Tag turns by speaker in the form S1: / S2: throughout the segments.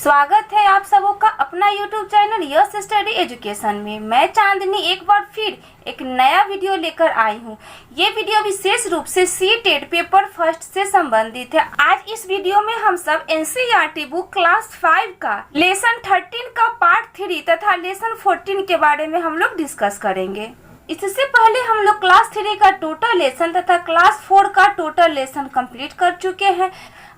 S1: स्वागत है आप सबों का अपना YouTube channel yes study education में। मैं चांदनी एक बार फिर एक नया वीडियो लेकर आई हूँ। ये वीडियो विशेष रूप से सी-टेट पेपर फर्स्ट से संबंधित है। आज इस वीडियो में हम सब NCERT बुक क्लास 5 का लेसन 13 का पार्ट 3 तथा लेसन 14 के बारे में हम लोग डिस्कस करेंगे। इससे पहले हम लोग क्लास 3 का टोटल लेसन तथा क्लास 4 का टोटल लेसन कंप्लीट कर चुके हैं।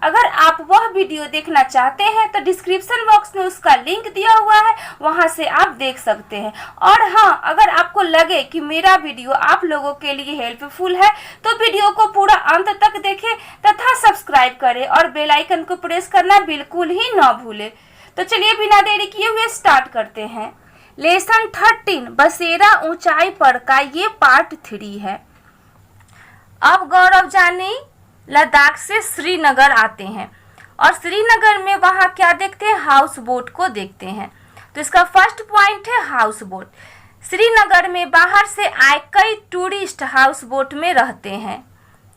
S1: अगर आप वह वीडियो देखना चाहते हैं तो डिस्क्रिप्शन बॉक्स में उसका लिंक दिया हुआ है, वहां से आप देख सकते हैं। और हाँ, अगर आपको लगे कि मेरा वीडियो आप लोगों के लिए हेल्पफुल है तो वीडियो को पूरा अंत तक देखें तथा सब्सक्राइब करें और बेल आइकन को प्रेस करना बिल्कुल ही ना भूलें। तो चलिए बिना देरी किए हुए स्टार्ट करते हैं। लेसन 13 बसेरा ऊंचाई पर का ये पार्ट 3 है। अब गौरव जानी लद्दाख से श्रीनगर आते हैं और श्रीनगर में वहां क्या देखते हैं, हाउस बोट को देखते हैं। तो इसका फर्स्ट पॉइंट है हाउस बोट। श्रीनगर में बाहर से आए कई टूरिस्ट हाउस बोट में रहते हैं।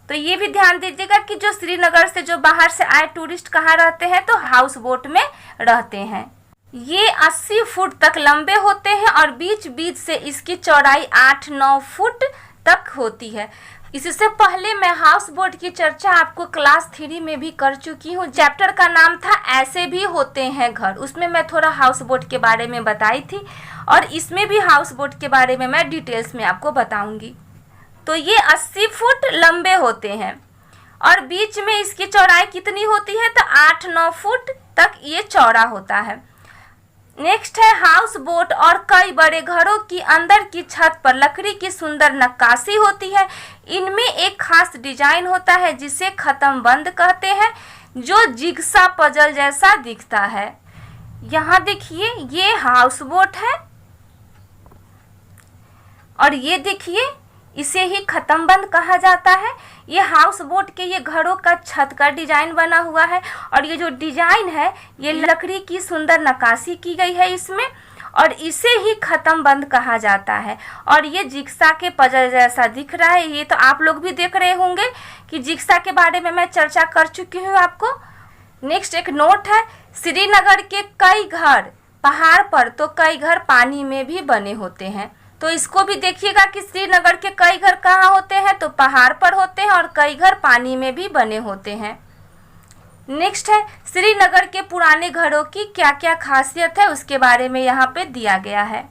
S1: तो ये भी ध्यान दीजिएगा कि जो श्रीनगर से जो बाहर से आए टूरिस्ट कहाँ रहते हैं, तो हाउस बोट में रहते हैं। ये 80 फुट तक लंबे होते हैं और बीच बीच से इसकी चौड़ाई 8-9 फुट तक होती है। इससे पहले मैं हाउस बोट की चर्चा आपको क्लास 3 में भी कर चुकी हूँ। चैप्टर का नाम था ऐसे भी होते हैं घर, उसमें मैं थोड़ा हाउस बोट के बारे में बताई थी और इसमें भी हाउस बोट के बारे में मैं डिटेल्स में आपको बताऊंगी। तो ये 80 फुट लंबे होते हैं और बीच में इसकी चौड़ाई कितनी होती है, तो 8-9 फुट तक ये चौड़ा होता है। नेक्स्ट है हाउस बोट और कई बड़े घरों की अंदर की छत पर लकड़ी की सुंदर नक्काशी होती है। इनमें एक खास डिजाइन होता है जिसे खत्म बंद कहते हैं, जो जिग्सा पजल जैसा दिखता है। यहाँ देखिए ये हाउस बोट है और ये देखिए इसे ही खत्म बंद कहा जाता है। ये हाउस बोट के ये घरों का छत का डिजाइन बना हुआ है और ये जो डिजाइन है ये लकड़ी की सुंदर नक्काशी की गई है इसमें, और इसे ही खत्म बंद कहा जाता है। और ये जिग्सा के पजल जैसा दिख रहा है। ये तो आप लोग भी देख रहे होंगे कि जिग्सा के बारे में मैं चर्चा कर चुकी हूँ आपको। नेक्स्ट एक नोट है, श्रीनगर के कई घर पहाड़ पर तो कई घर पानी में भी बने होते हैं। तो इसको भी देखिएगा कि श्रीनगर के कई घर कहाँ होते हैं, तो पहाड़ पर होते हैं और कई घर पानी में भी बने होते हैं। नेक्स्ट है श्रीनगर के पुराने घरों की क्या क्या खासियत है, उसके बारे में यहाँ पे दिया गया है।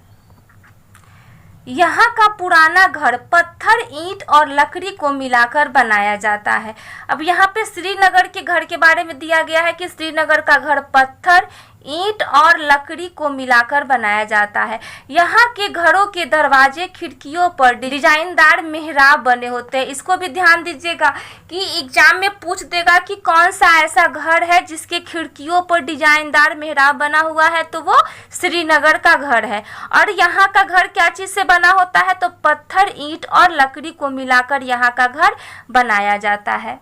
S1: यहाँ का पुराना घर पत्थर, ईंट और लकड़ी को मिलाकर बनाया जाता है। अब यहाँ पे श्रीनगर के घर के बारे में दिया गया है कि श्रीनगर का घर पत्थर, ईंट और लकड़ी को मिलाकर बनाया जाता है। यहाँ के घरों के दरवाजे खिड़कियों पर डिजाइनदार मेहराब बने होते हैं। इसको भी ध्यान दीजिएगा कि एग्जाम में पूछ देगा कि कौन सा ऐसा घर है जिसके खिड़कियों पर डिजाइनदार मेहराब बना हुआ है, तो वो श्रीनगर का घर है। और यहाँ का घर क्या चीज से बना होता है, तो पत्थर, ईंट और लकड़ी को मिलाकर यहाँ का घर बनाया जाता है।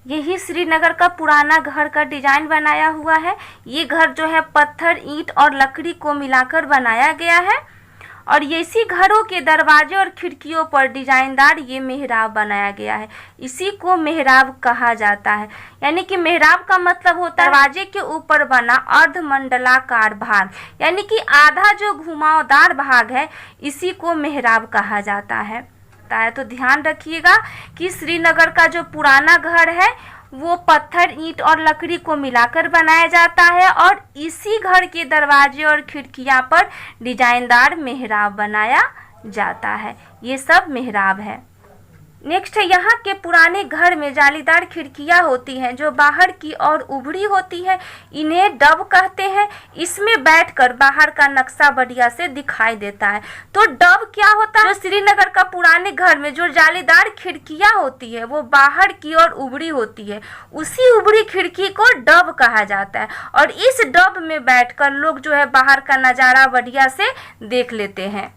S1: यही श्रीनगर का पुराना घर का डिजाइन बनाया हुआ है। ये घर जो है पत्थर, ईंट और लकड़ी को मिलाकर बनाया गया है और इसी घरों के दरवाजे और खिड़कियों पर डिजाइनदार ये मेहराब बनाया गया है। इसी को मेहराब कहा जाता है। यानी कि मेहराब का मतलब होता है दरवाजे के ऊपर बना अर्धमंडलाकार भाग, यानी कि आधा जो घुमावदार भाग है, इसी को मेहराब कहा जाता है। तो ध्यान रखिएगा कि श्रीनगर का जो पुराना घर है वो पत्थर, ईंट और लकड़ी को मिलाकर बनाया जाता है और इसी घर के दरवाजे और खिड़कियां पर डिजाइनदार मेहराब बनाया जाता है। ये सब मेहराब है। नेक्स्ट है यहाँ के पुराने घर में जालीदार खिड़कियां होती हैं जो बाहर की ओर उभरी होती है। इन्हें डब कहते हैं। इसमें बैठकर बाहर का नक्शा बढ़िया से दिखाई देता है। तो डब क्या होता है, जो श्रीनगर का पुराने घर में जो जालीदार खिड़कियां होती है वो बाहर की ओर उभरी होती है, उसी उभरी खिड़की को डब कहा जाता है। और इस डब में बैठकर लोग जो है बाहर का नज़ारा बढ़िया से देख लेते हैं।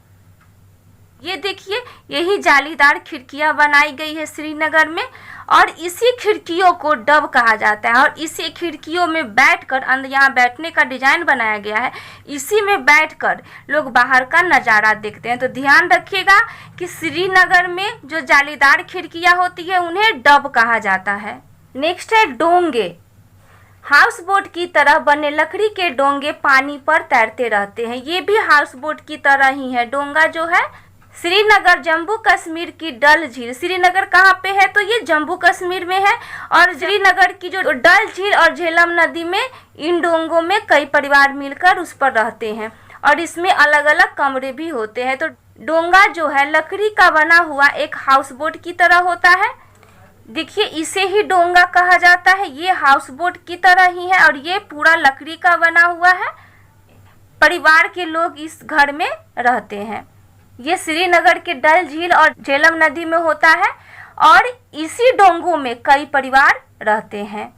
S1: ये देखिए यही जालीदार खिड़कियां बनाई गई है श्रीनगर में और इसी खिड़कियों को डब कहा जाता है। और इसी खिड़कियों में बैठकर, अंदर यहाँ बैठने का डिजाइन बनाया गया है, इसी में बैठकर लोग बाहर का नज़ारा देखते हैं। तो ध्यान रखिएगा कि श्रीनगर में जो जालीदार खिड़कियां होती है उन्हें डब कहा जाता है। नेक्स्ट है डोंगे। हाउस बोट की तरह बने लकड़ी के डोंगे पानी पर तैरते रहते हैं। ये भी हाउस बोट की तरह ही है। डोंगा जो है श्रीनगर जम्मू कश्मीर की डल झील, श्रीनगर कहाँ पे है तो ये जम्मू कश्मीर में है। और श्रीनगर की जो डल झील और झेलम नदी में इन डोंगों में कई परिवार मिलकर उस पर रहते हैं और इसमें अलग अलग कमरे भी होते हैं। तो डोंगा जो है लकड़ी का बना हुआ एक हाउस बोट की तरह होता है। देखिए इसे ही डोंगा कहा जाता है। ये हाउस बोट की तरह ही है और ये पूरा लकड़ी का बना हुआ है। परिवार के लोग इस घर में रहते हैं। ये श्रीनगर के डल झील और झेलम नदी में होता है और इसी डोंगों में कई परिवार रहते हैं।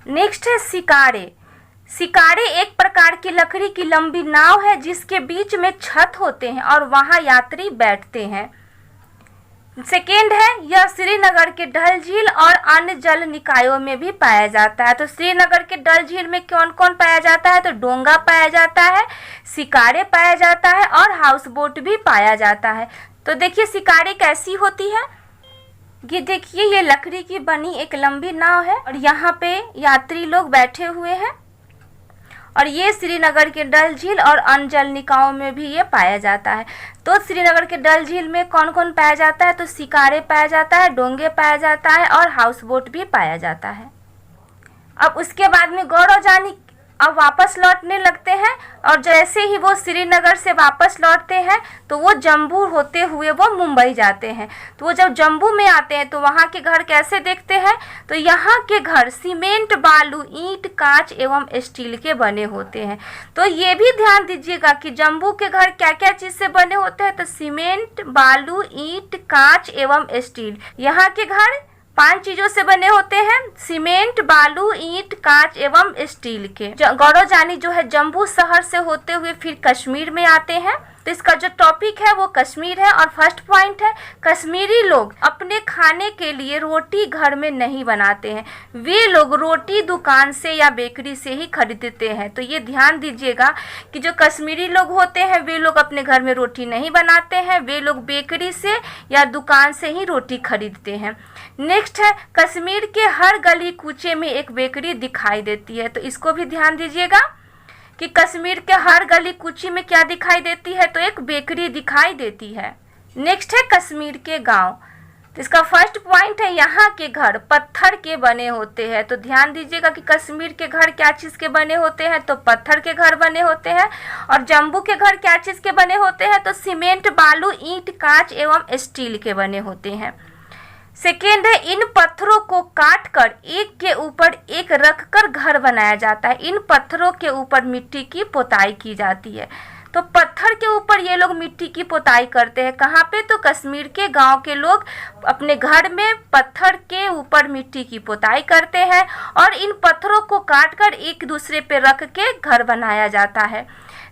S1: नेक्स्ट है सिकारे। सिकारे एक प्रकार की लकड़ी की लंबी नाव है जिसके बीच में छत होते हैं और वहां यात्री बैठते हैं। सेकेंड है, यह श्रीनगर के डल झील और अन्य जल निकायों में भी पाया जाता है। तो श्रीनगर के डल झील में कौन कौन पाया जाता है तो डोंगा पाया जाता है, सिकारे पाया जाता है और हाउस बोट भी पाया जाता है। तो देखिए सिकारे कैसी होती है। ये देखिए ये लकड़ी की बनी एक लंबी नाव है और यहाँ पे यात्री लोग बैठे हुए हैं और ये श्रीनगर के डल झील और अन्य जल निकायों में भी ये पाया जाता है। तो श्रीनगर के डल झील में कौन कौन पाया जाता है तो सिकारे पाया जाता है, डोंगे पाया जाता है और हाउस बोट भी पाया जाता है। अब उसके बाद में गौरव जानी अब वापस लौटने लगते हैं और जैसे ही वो श्रीनगर से वापस लौटते हैं तो वो जम्मू होते हुए वो मुंबई जाते हैं। तो वो जब जम्मू में आते हैं तो वहाँ के घर कैसे देखते हैं तो यहाँ के घर सीमेंट, बालू, ईंट, कांच एवं स्टील के बने होते हैं। तो ये भी ध्यान दीजिएगा कि जम्मू के घर क्या क्या चीज़ से बने होते हैं तो सीमेंट, बालू, ईंट, कांच एवं स्टील। यहाँ के घर 5 चीजों से बने होते हैं, सीमेंट, बालू, ईंट, कांच एवं स्टील के। गौरव जानी जो है जम्मू शहर से होते हुए फिर कश्मीर में आते हैं। तो इसका जो टॉपिक है वो कश्मीर है और फर्स्ट पॉइंट है कश्मीरी लोग अपने खाने के लिए रोटी घर में नहीं बनाते हैं। वे लोग रोटी दुकान से या बेकरी से ही खरीदते हैं। तो ये ध्यान दीजिएगा कि जो कश्मीरी लोग होते हैं वे लोग अपने घर में रोटी नहीं बनाते हैं, वे लोग बेकरी से या दुकान से ही रोटी खरीदते हैं। नेक्स्ट है कश्मीर के हर गली कूचे में एक बेकरी दिखाई देती है। तो इसको भी ध्यान दीजिएगा कि कश्मीर के हर गली कूची में क्या दिखाई देती है तो एक बेकरी दिखाई देती है। नेक्स्ट है कश्मीर के गांव। तो इसका फर्स्ट पॉइंट है यहाँ के घर पत्थर के बने होते हैं। तो ध्यान दीजिएगा कि कश्मीर के घर क्या चीज़ के बने होते हैं तो पत्थर के घर बने होते हैं और जम्मू के घर क्या चीज़ के बने होते हैं तो सीमेंट, बालू, ईंट, कांच एवं स्टील के बने होते हैं। सेकेंड है इन पत्थरों को काटकर एक के ऊपर एक रखकर घर बनाया जाता है। इन पत्थरों के ऊपर मिट्टी की पुताई की जाती है। तो पत्थर के ऊपर ये लोग मिट्टी की पुताई करते हैं। कहाँ पे तो कश्मीर के गांव के लोग अपने घर में पत्थर के ऊपर मिट्टी की पुताई करते हैं और इन पत्थरों को काटकर एक दूसरे पे रख के घर बनाया जाता है।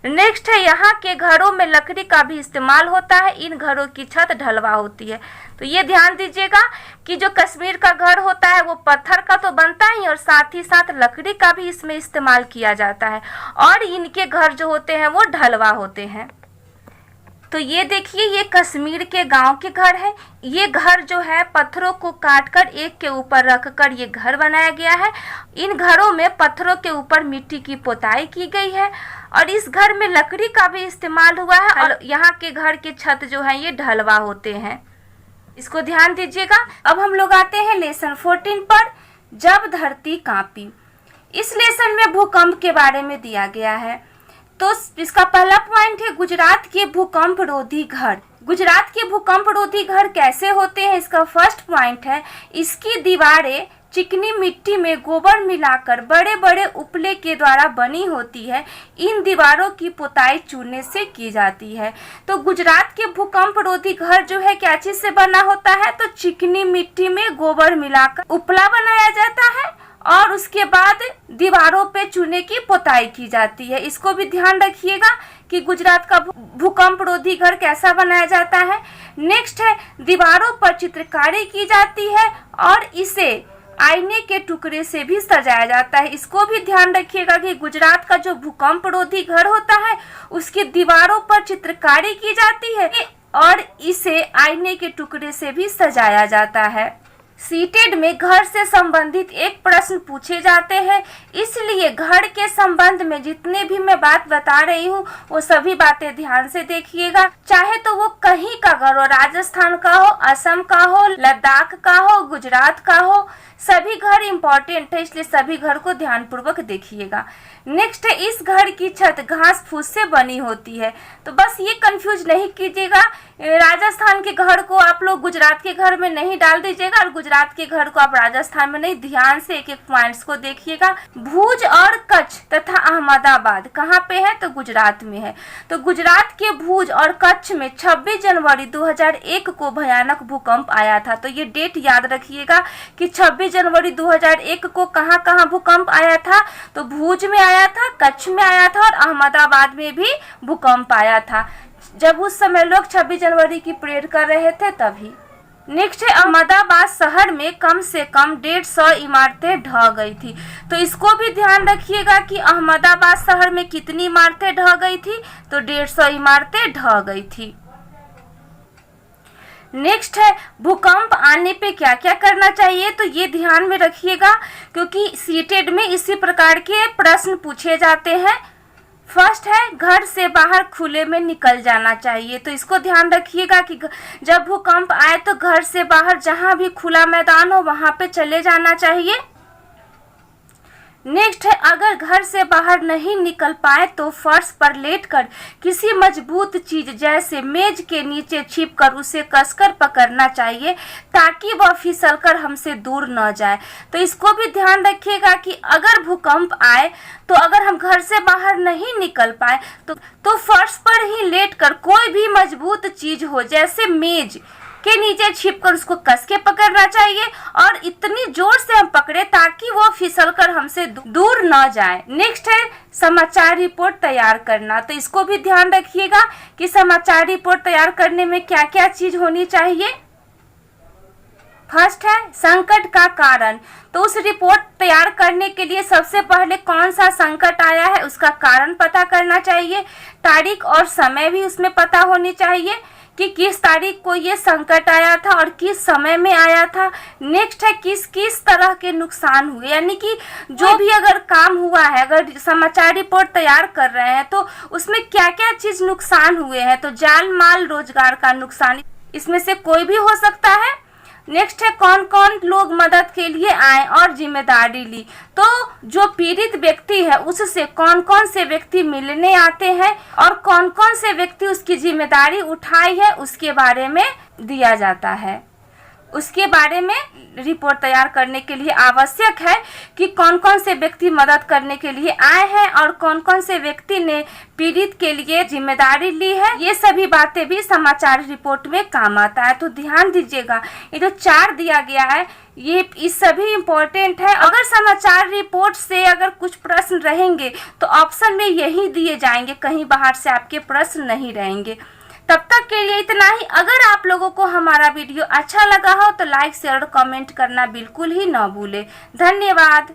S1: नेक्स्ट है यहाँ के घरों में लकड़ी का भी इस्तेमाल होता है। इन घरों की छत ढलवा होती है। तो ये ध्यान दीजिएगा कि जो कश्मीर का घर होता है वो पत्थर का तो बनता ही और साथ ही साथ लकड़ी का भी इसमें इस्तेमाल किया जाता है और इनके घर जो होते हैं वो ढलवा होते हैं। तो ये देखिए ये कश्मीर के गांव के घर है। ये घर जो है पत्थरों को काटकर एक के ऊपर रखकर ये घर बनाया गया है। इन घरों में पत्थरों के ऊपर मिट्टी की पुताई की गई है और इस घर में लकड़ी का भी इस्तेमाल हुआ है और यहाँ के घर के छत जो है ये ढलवा होते हैं। इसको ध्यान दीजिएगा। अब हम लोग आते हैं लेसन 14 पर, जब धरती कांपी। इस लेसन में भूकंप के बारे में दिया गया है। तो इसका पहला पॉइंट है गुजरात के भूकंप रोधी घर। गुजरात के भूकंप रोधी घर कैसे होते हैं इसका फर्स्ट पॉइंट है इसकी दीवारें चिकनी मिट्टी में गोबर मिलाकर बड़े बड़े उपले के द्वारा बनी होती है। इन दीवारों की पुताई चूने से की जाती है। तो गुजरात के भूकंप रोधी घर जो है क्या चीज से बना होता है तो चिकनी मिट्टी में गोबर मिलाकर उपला बनाया जाता है और उसके बाद दीवारों पे चूने की पुताई की जाती है। इसको भी ध्यान रखिएगा कि गुजरात का भूकंप रोधी घर कैसा बनाया जाता है। नेक्स्ट है दीवारों पर चित्रकारी की जाती है और इसे आईने के टुकड़े से भी सजाया जाता है। इसको भी ध्यान रखिएगा कि गुजरात का जो भूकंप रोधी घर होता है उसकी दीवारों पर चित्रकारी की जाती है और इसे आईने के टुकड़े से भी सजाया जाता है। सीटेड में घर से संबंधित एक प्रश्न पूछे जाते हैं, इसलिए घर के संबंध में जितने भी मैं बात बता रही हूँ वो सभी बातें ध्यान से देखिएगा। चाहे तो वो कहीं का घर हो, राजस्थान का हो, असम का हो, लद्दाख का हो, गुजरात का हो, सभी घर इंपॉर्टेंट है, इसलिए सभी घर को ध्यानपूर्वक देखिएगा। नेक्स्ट है, इस घर की छत घास फूस से बनी होती है। तो बस ये कंफ्यूज नहीं कीजिएगा, राजस्थान के घर को आप लोग गुजरात के घर में नहीं डाल दीजिएगा और गुजरात के घर को आप राजस्थान में नहीं। ध्यान से एक एक पॉइंट्स को देखिएगा। भुज और कच्छ तथा अहमदाबाद कहाँ पे है? तो गुजरात में है। तो गुजरात के भुज और कच्छ में 26 जनवरी 2001 को भयानक भूकंप आया था। तो ये डेट याद रखिएगा कि 26 जनवरी 2001 को कहाँ कहाँ भूकंप आया था? तो भुज में आया था, कच्छ में आया था और अहमदाबाद में भी भूकंप आया था, जब उस समय लोग 26 जनवरी की परेड कर रहे थे तभी। नेक्स्ट है, अहमदाबाद शहर में कम से कम 150 इमारतें ढह गई थी। तो इसको भी ध्यान रखिएगा कि अहमदाबाद शहर में कितनी इमारतें ढह गई थी? तो 150 इमारतें ढह गई थी। नेक्स्ट है, भूकंप आने पे क्या क्या करना चाहिए? तो ये ध्यान में रखिएगा क्योंकि सीटेड में इसी प्रकार के प्रश्न पूछे जाते हैं। फर्स्ट है, घर से बाहर खुले में निकल जाना चाहिए। तो इसको ध्यान रखिएगा कि जब भूकंप आए तो घर से बाहर जहां भी खुला मैदान हो वहां पे चले जाना चाहिए। नेक्स्ट है, अगर घर से बाहर नहीं निकल पाए तो फर्श पर लेटकर किसी मजबूत चीज जैसे मेज के नीचे छिपकर उसे कसकर पकड़ना चाहिए ताकि वह फिसलकर हमसे दूर न जाए। तो इसको भी ध्यान रखिएगा कि अगर भूकंप आए तो अगर हम घर से बाहर नहीं निकल पाए तो फर्श पर ही लेटकर कोई भी मजबूत चीज हो जैसे मेज के नीचे छिपकर उसको कस के पकड़ना चाहिए और इतनी जोर से हम पकड़े ताकि वो फिसलकर हमसे दूर न जाए। नेक्स्ट है, समाचार रिपोर्ट तैयार करना। तो इसको भी ध्यान रखिएगा कि समाचार रिपोर्ट तैयार करने में क्या क्या चीज होनी चाहिए। फर्स्ट है, संकट का कारण। तो उस रिपोर्ट तैयार करने के लिए सबसे पहले कौन सा संकट आया है उसका कारण पता करना चाहिए। तारीख और समय भी उसमें पता होनी चाहिए कि किस तारीख को ये संकट आया था और किस समय में आया था। नेक्स्ट है, किस किस तरह के नुकसान हुए, यानी कि जो भी अगर काम हुआ है, अगर समाचार रिपोर्ट तैयार कर रहे हैं तो उसमें क्या क्या चीज नुकसान हुए हैं। तो जान माल रोजगार का नुकसान, इसमें से कोई भी हो सकता है। नेक्स्ट है, कौन कौन लोग मदद के लिए आए और जिम्मेदारी ली। तो जो पीड़ित व्यक्ति है उससे कौन कौन से व्यक्ति मिलने आते हैं और कौन कौन से व्यक्ति उसकी जिम्मेदारी उठाई है उसके बारे में दिया जाता है। उसके बारे में रिपोर्ट तैयार करने के लिए आवश्यक है कि कौन कौन से व्यक्ति मदद करने के लिए आए हैं और कौन कौन से व्यक्ति ने पीड़ित के लिए जिम्मेदारी ली है। ये सभी बातें भी समाचार रिपोर्ट में काम आता है। तो ध्यान दीजिएगा, ये जो 4 दिया गया है ये इस सभी इम्पोर्टेंट है। अगर समाचार रिपोर्ट से अगर कुछ प्रश्न रहेंगे तो ऑप्शन में यही दिए जाएंगे, कहीं बाहर से आपके प्रश्न नहीं रहेंगे। तब तक के लिए इतना ही। अगर आप लोगों को हमारा वीडियो अच्छा लगा हो तो लाइक शेयर और कमेंट करना बिल्कुल ही ना भूलें। धन्यवाद।